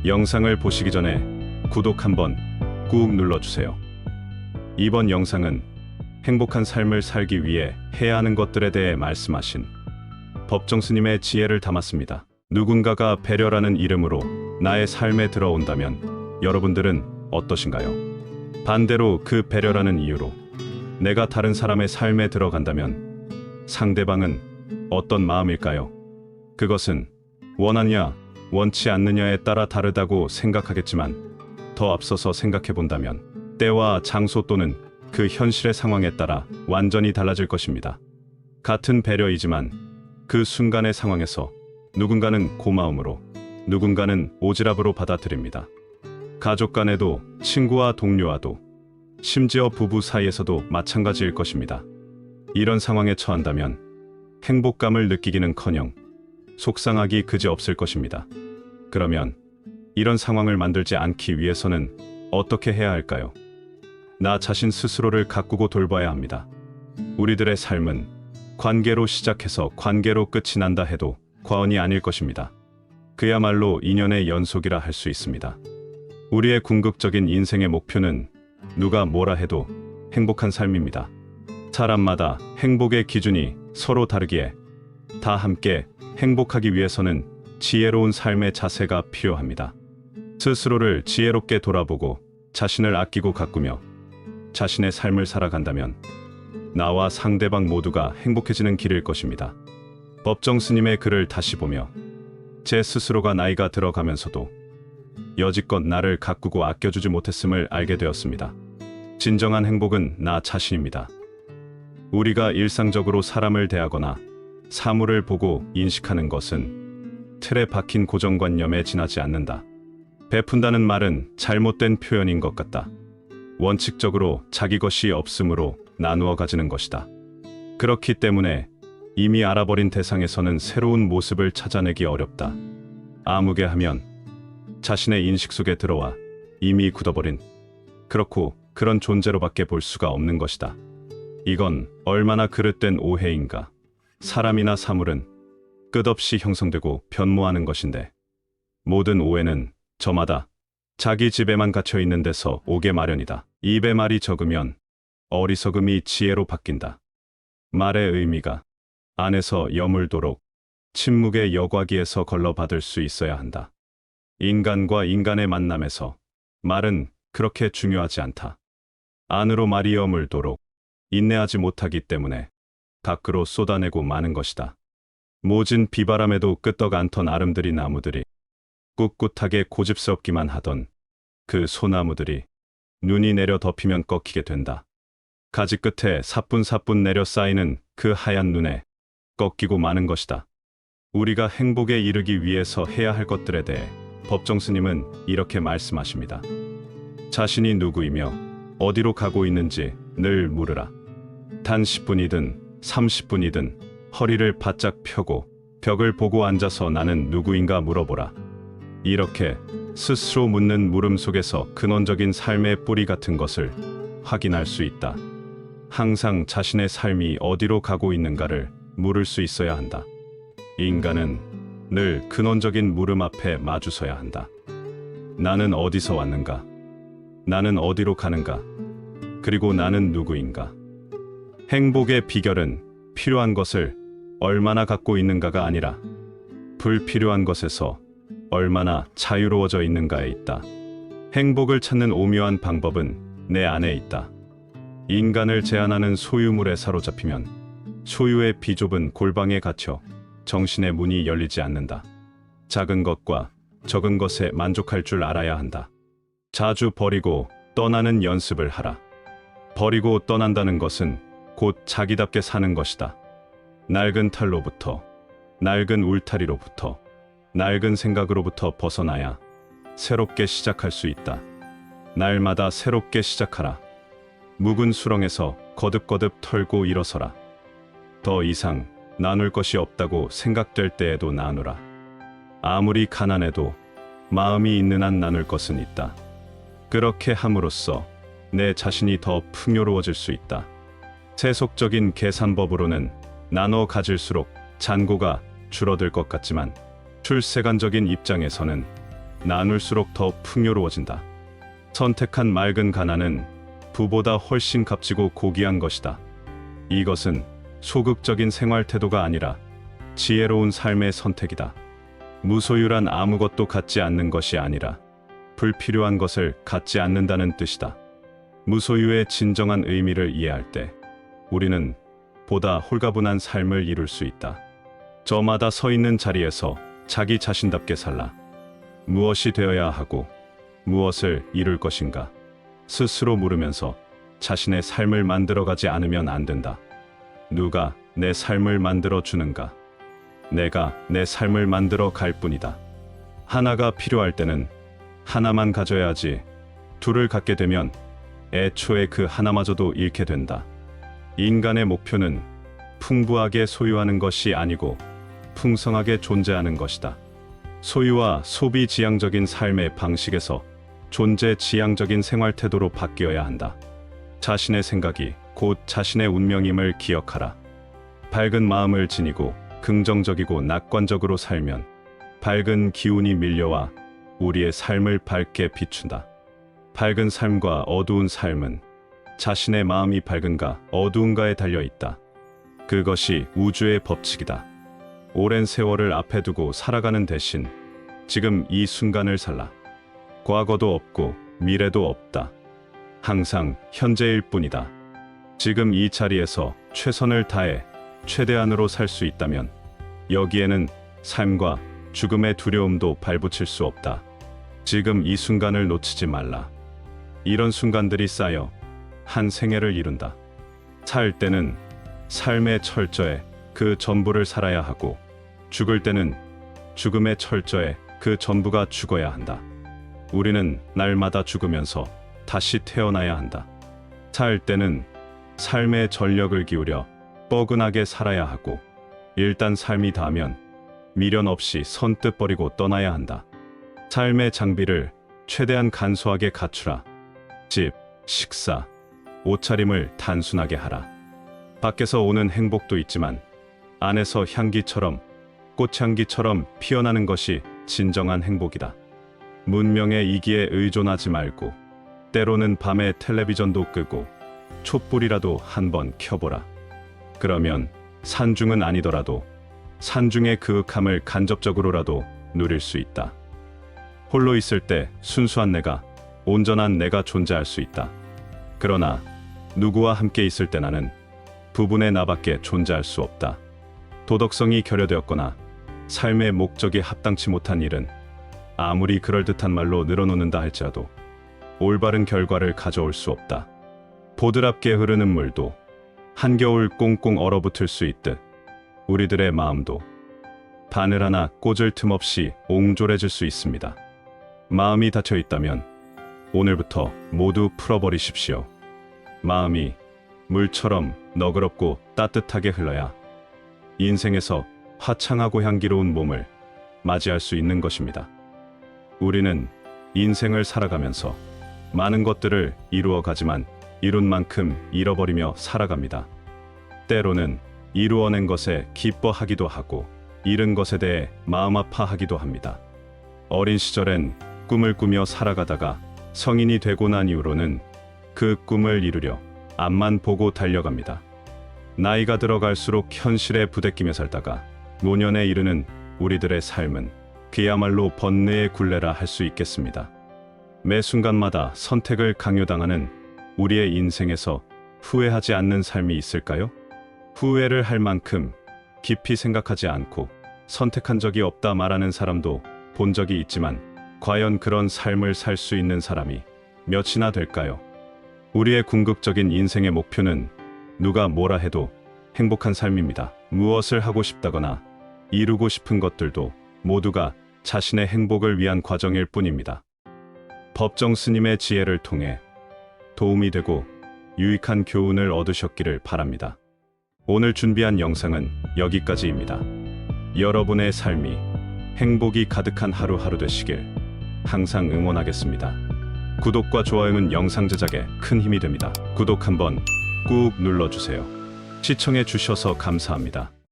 영상을 보시기 전에 구독 한번 꾹 눌러주세요. 이번 영상은 행복한 삶을 살기 위해 해야 하는 것들에 대해 말씀하신 법정 스님의 지혜를 담았습니다. 누군가가 배려라는 이름으로 나의 삶에 들어온다면 여러분들은 어떠신가요? 반대로 그 배려라는 이유로 내가 다른 사람의 삶에 들어간다면 상대방은 어떤 마음일까요? 그것은 원하느냐 원치 않느냐에 따라 다르다고 생각하겠지만 더 앞서서 생각해 본다면 때와 장소 또는 그 현실의 상황에 따라 완전히 달라질 것입니다. 같은 배려이지만 그 순간의 상황에서 누군가는 고마움으로 누군가는 오지랖으로 받아들입니다. 가족 간에도 친구와 동료와도 심지어 부부 사이에서도 마찬가지일 것입니다. 이런 상황에 처한다면 행복감을 느끼기는커녕 속상하기 그지없을 것입니다. 그러면 이런 상황을 만들지 않기 위해서는 어떻게 해야 할까요? 나 자신 스스로를 가꾸고 돌봐야 합니다. 우리들의 삶은 관계로 시작해서 관계로 끝이 난다 해도 과언이 아닐 것입니다. 그야말로 인연의 연속이라 할 수 있습니다. 우리의 궁극적인 인생의 목표는 누가 뭐라 해도 행복한 삶입니다. 사람마다 행복의 기준이 서로 다르기에 다 함께 행복하기 위해서는 지혜로운 삶의 자세가 필요합니다. 스스로를 지혜롭게 돌아보고 자신을 아끼고 가꾸며 자신의 삶을 살아간다면 나와 상대방 모두가 행복해지는 길일 것입니다. 법정 스님의 글을 다시 보며 제 스스로가 나이가 들어가면서도 여지껏 나를 가꾸고 아껴주지 못했음을 알게 되었습니다. 진정한 행복은 나 자신입니다. 우리가 일상적으로 사람을 대하거나 사물을 보고 인식하는 것은 틀에 박힌 고정관념에 지나지 않는다. 베푼다는 말은 잘못된 표현인 것 같다. 원칙적으로 자기 것이 없으므로 나누어 가지는 것이다. 그렇기 때문에 이미 알아버린 대상에서는 새로운 모습을 찾아내기 어렵다. 아무개 하면 자신의 인식 속에 들어와 이미 굳어버린 그렇고 그런 존재로밖에 볼 수가 없는 것이다. 이건 얼마나 그릇된 오해인가. 사람이나 사물은 끝없이 형성되고 변모하는 것인데 모든 오해는 저마다 자기 집에만 갇혀 있는 데서 오게 마련이다. 입에 말이 적으면 어리석음이 지혜로 바뀐다. 말의 의미가 안에서 여물도록 침묵의 여과기에서 걸러받을 수 있어야 한다. 인간과 인간의 만남에서 말은 그렇게 중요하지 않다. 안으로 말이 여물도록 인내하지 못하기 때문에 밖으로 쏟아내고 마는 것이다. 모진 비바람에도 끄떡 않던 아름드리 나무들이 꿋꿋하게 고집스럽기만 하던 그 소나무들이 눈이 내려 덮이면 꺾이게 된다. 가지 끝에 사뿐사뿐 내려 쌓이는 그 하얀 눈에 꺾이고 마는 것이다. 우리가 행복에 이르기 위해서 해야 할 것들에 대해 법정 스님은 이렇게 말씀하십니다. 자신이 누구이며 어디로 가고 있는지 늘 물으라. 단 10분이든 30분이든 허리를 바짝 펴고 벽을 보고 앉아서 나는 누구인가 물어보라. 이렇게 스스로 묻는 물음 속에서 근원적인 삶의 뿌리 같은 것을 확인할 수 있다. 항상 자신의 삶이 어디로 가고 있는가를 물을 수 있어야 한다. 인간은 늘 근원적인 물음 앞에 마주서야 한다. 나는 어디서 왔는가? 나는 어디로 가는가? 그리고 나는 누구인가? 행복의 비결은 필요한 것을 얼마나 갖고 있는가가 아니라 불필요한 것에서 얼마나 자유로워져 있는가에 있다. 행복을 찾는 오묘한 방법은 내 안에 있다. 인간을 제한하는 소유물에 사로잡히면 소유의 비좁은 골방에 갇혀 정신의 문이 열리지 않는다. 작은 것과 적은 것에 만족할 줄 알아야 한다. 자주 버리고 떠나는 연습을 하라. 버리고 떠난다는 것은 곧 자기답게 사는 것이다. 낡은 탈로부터, 낡은 울타리로부터, 낡은 생각으로부터 벗어나야 새롭게 시작할 수 있다. 날마다 새롭게 시작하라. 묵은 수렁에서 거듭거듭 털고 일어서라. 더 이상 나눌 것이 없다고 생각될 때에도 나누라. 아무리 가난해도 마음이 있는 한 나눌 것은 있다. 그렇게 함으로써 내 자신이 더 풍요로워질 수 있다. 세속적인 계산법으로는 나눠 가질수록 잔고가 줄어들 것 같지만 출세관적인 입장에서는 나눌수록 더 풍요로워진다. 선택한 맑은 가난은 부보다 훨씬 값지고 고귀한 것이다. 이것은 소극적인 생활 태도가 아니라 지혜로운 삶의 선택이다. 무소유란 아무것도 갖지 않는 것이 아니라 불필요한 것을 갖지 않는다는 뜻이다. 무소유의 진정한 의미를 이해할 때 우리는 보다 홀가분한 삶을 이룰 수 있다. 저마다 서 있는 자리에서 자기 자신답게 살라. 무엇이 되어야 하고 무엇을 이룰 것인가 스스로 물으면서 자신의 삶을 만들어가지 않으면 안 된다. 누가 내 삶을 만들어 주는가? 내가 내 삶을 만들어 갈 뿐이다. 하나가 필요할 때는 하나만 가져야지 둘을 갖게 되면 애초에 그 하나마저도 잃게 된다. 인간의 목표는 풍부하게 소유하는 것이 아니고 풍성하게 존재하는 것이다. 소유와 소비 지향적인 삶의 방식에서 존재 지향적인 생활 태도로 바뀌어야 한다. 자신의 생각이 곧 자신의 운명임을 기억하라. 밝은 마음을 지니고 긍정적이고 낙관적으로 살면 밝은 기운이 밀려와 우리의 삶을 밝게 비춘다. 밝은 삶과 어두운 삶은 자신의 마음이 밝은가 어두운가에 달려 있다. 그것이 우주의 법칙이다. 오랜 세월을 앞에 두고 살아가는 대신 지금 이 순간을 살라. 과거도 없고 미래도 없다. 항상 현재일 뿐이다. 지금 이 자리에서 최선을 다해 최대한으로 살 수 있다면 여기에는 삶과 죽음의 두려움도 발붙일 수 없다. 지금 이 순간을 놓치지 말라. 이런 순간들이 쌓여 한 생애를 이룬다. 살 때는 삶의 철저에 그 전부를 살아야 하고 죽을 때는 죽음의 철저에 그 전부가 죽어야 한다. 우리는 날마다 죽으면서 다시 태어나야 한다. 살 때는 삶의 전력을 기울여 뻐근하게 살아야 하고 일단 삶이 닿으면 미련 없이 선뜻 버리고 떠나야 한다. 삶의 장비를 최대한 간소하게 갖추라. 집, 식사, 옷차림을 단순하게 하라. 밖에서 오는 행복도 있지만 안에서 향기처럼 꽃향기처럼 피어나는 것이 진정한 행복이다. 문명의 이기에 의존하지 말고 때로는 밤에 텔레비전도 끄고 촛불이라도 한번 켜보라. 그러면 산중은 아니더라도 산중의 그윽함을 간접적으로라도 누릴 수 있다. 홀로 있을 때 순수한 내가, 온전한 내가 존재할 수 있다. 그러나 누구와 함께 있을 때 나는 부분의 나밖에 존재할 수 없다. 도덕성이 결여되었거나 삶의 목적이 합당치 못한 일은 아무리 그럴듯한 말로 늘어놓는다 할지라도 올바른 결과를 가져올 수 없다. 보드랍게 흐르는 물도 한겨울 꽁꽁 얼어붙을 수 있듯 우리들의 마음도 바늘 하나 꽂을 틈 없이 옹졸해질 수 있습니다. 마음이 닫혀 있다면 오늘부터 모두 풀어버리십시오. 마음이 물처럼 너그럽고 따뜻하게 흘러야 인생에서 화창하고 향기로운 몸을 맞이할 수 있는 것입니다. 우리는 인생을 살아가면서 많은 것들을 이루어가지만 이룬 만큼 잃어버리며 살아갑니다. 때로는 이루어낸 것에 기뻐하기도 하고 잃은 것에 대해 마음 아파하기도 합니다. 어린 시절엔 꿈을 꾸며 살아가다가 성인이 되고 난 이후로는 그 꿈을 이루려 앞만 보고 달려갑니다. 나이가 들어갈수록 현실에 부대끼며 살다가 노년에 이르는 우리들의 삶은 그야말로 번뇌의 굴레라 할 수 있겠습니다. 매 순간마다 선택을 강요당하는 우리의 인생에서 후회하지 않는 삶이 있을까요? 후회를 할 만큼 깊이 생각하지 않고 선택한 적이 없다 말하는 사람도 본 적이 있지만 과연 그런 삶을 살 수 있는 사람이 몇이나 될까요? 우리의 궁극적인 인생의 목표는 누가 뭐라 해도 행복한 삶입니다. 무엇을 하고 싶다거나 이루고 싶은 것들도 모두가 자신의 행복을 위한 과정일 뿐입니다. 법정 스님의 지혜를 통해 도움이 되고 유익한 교훈을 얻으셨기를 바랍니다. 오늘 준비한 영상은 여기까지입니다. 여러분의 삶이 행복이 가득한 하루하루 되시길 항상 응원하겠습니다. 구독과 좋아요는 영상 제작에 큰 힘이 됩니다. 구독 한번 꾹 눌러주세요. 시청해 주셔서 감사합니다.